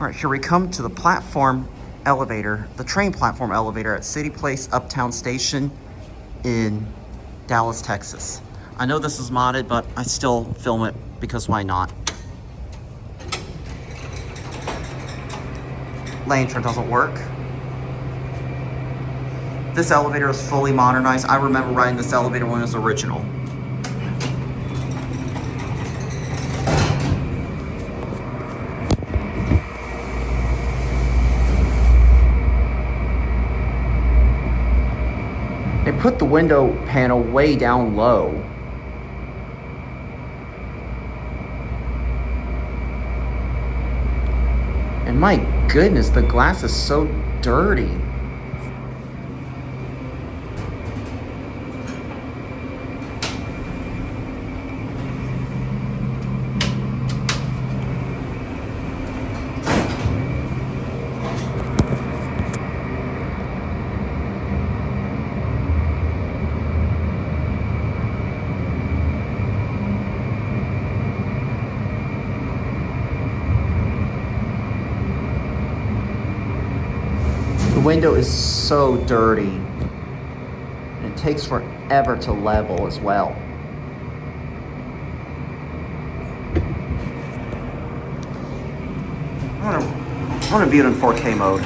All right, here we come to the platform elevator, the train platform elevator at Cityplace Uptown Station in Dallas, Texas. I know this is modded, but I still film it because why not? Lantern doesn't work. This elevator is fully modernized. I remember riding this elevator when it was original. They put the window panel way down low. And my goodness, the glass is so dirty. The window is so dirty, and it takes forever to level as well. I want to view it in 4K mode.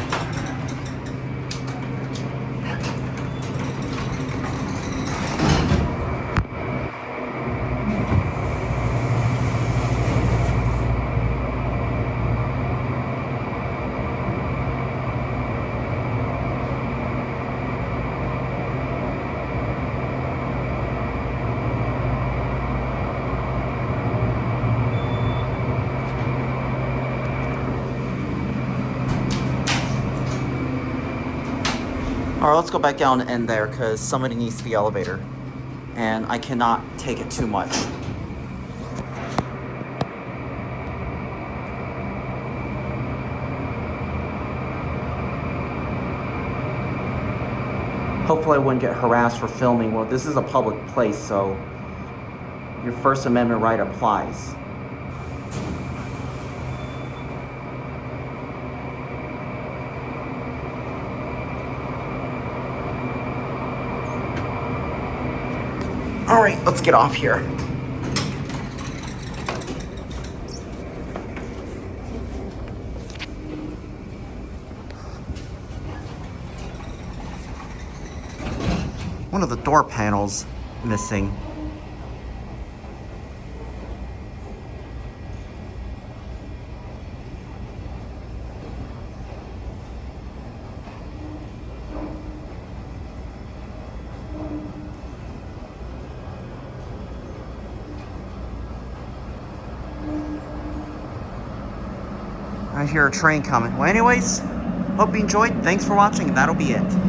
All right, let's go back down in there because somebody needs the elevator and I cannot take it too much. Hopefully I wouldn't get harassed for filming. Well, this is a public place, so your First Amendment right applies. All right, let's get off here. One of the door panels missing. I hear a train coming. Well, anyways, hope you enjoyed. Thanks for watching, and that'll be it.